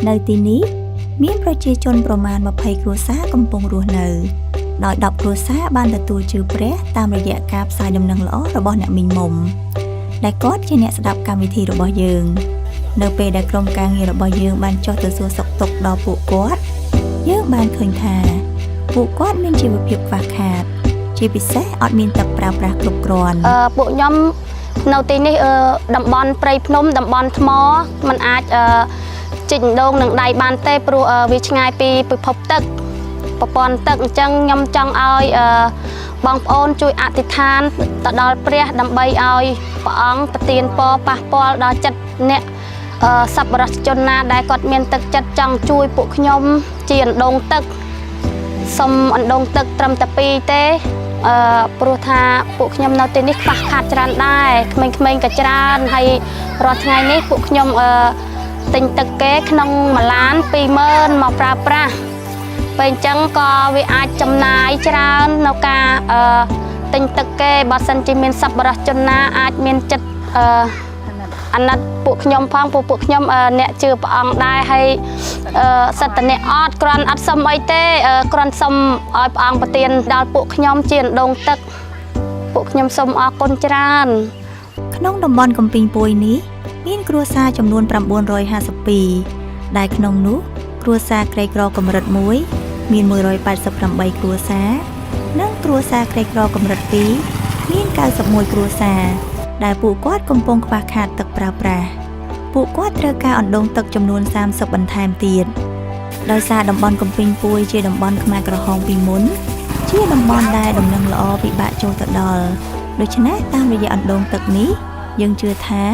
នៅទីនេះមានប្រជាជនប្រមាណ20គ្រួសារកំពុងរស់នៅដោយ10គ្រួសារបានទទួលជឿព្រះតាមរយៈការផ្សាយដំណឹងល្អរបស់អ្នកមីងមុំដែលគាត់ជាអ្នកស្ដាប់កម្មវិធីរបស់យើងនៅពេលដែលក្រុមការងាររបស់យើងបានចុះទៅសួរសុខទុក្ខដល់ពួកគាត់យើងបានឃើញថាពួកគាត់មានជីវភាពខ្វះខាតជាពិសេសអត់មានទឹកប្រើប្រាស់គ្រប់គ្រាន់ពួកខ្ញុំនៅទីនេះតំបន់ព្រៃភ្នំតំបន់ថ្មมันអាចជីកដងនឹងដៃបានទេព្រោះវាឆ្ងាយពីពិភពទឹកប្រព័ន្ធទឹកអញ្ចឹងខ្ញុំចង់ឲ្យបងប្អូនជួយអធិដ្ឋានទៅដល់ព្រះដើម្បីឲ្យព្រះអង្គប្រទានពរប៉ះពាល់ដល់ចិត្តអ្នកសប្បុរសជនណាដែលគាត់មានទឹកចិត្តចង់ជួយពួកខ្ញុំជាអណ្ដូងទឹកសុំអណ្ដូងទឹកត្រឹមតែ2ទេព្រោះថាពួកខ្ញុំនៅទីនេះខ្វះខាតច្រើនដែរក្មេងៗក៏ច្រើនហើយរាល់ថ្ងៃនេះពួកខ្ញុំទិញទឹកគេក្នុងមួយឡាន 20000 មកប្រើប្រាស់ពេលអញ្ចឹងក៏វាអាចចំណាយច្រើននៅការទិញទឹកគេបើសិនជាមានសប្បុរសជនណាអាចមានចិត្តអាណិតពួកខ្ញុំផងពួកខ្ញុំអ្នកជឿព្រះអង្គដែរហើយសិតតអ្នកអត់គ្រាន់អត់សុំអីទេគ្រាន់សុំឲ្យព្រះអង្គប្រទានដល់ពួកខ្ញុំជាអណ្ដូងទឹកពួកខ្ញុំសូមអរគុណច្រើនក្នុងតំបន់កំពីងពួយនេះមានគ្រួសារចំនួន952ដែលក្នុងនោះគ្រួសារក្រីក្រកម្រិត1មាន188គ្រួសារនិងគ្រួសារក្រីក្រកម្រិត2មាន91គ្រួសារដែលពួកគាត់កំពុងខ្វះខាតទឹកប្រើប្រាស់ពួកគាត់ត្រូវការអណ្ដូងទឹកចំនួន30បន្ថែមទៀតដោយសារតំបន់កំពីងពួយជាតំបន់ខ្មែរក្រហមពីមុនជាតំបន់ដែលដំណឹងល្អពិបាកចូលទៅដល់ដូច្នេះតាមរយៈអណ្ដូងទឹកនេះយើងជឿថា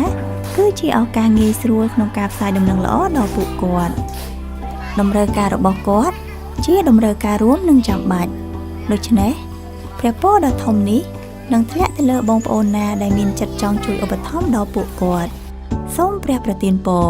គឺជាឱកាសងាយស្រួលក្នុងការផ្សាយដំណឹងល្អដល់ពួកគាត់តម្រូវការរបស់គាត់ជាតម្រូវការរួមនិងចាំបាច់ដូច្នេះព្រះពរដ៏ធំនេះនឹងធ្លាក់ទៅលើបងប្អូនណាដែលមានចិត្តចង់ជួយឧបត្ថម្ភដល់ពួកគាត់សូមព្រះប្រទានពរ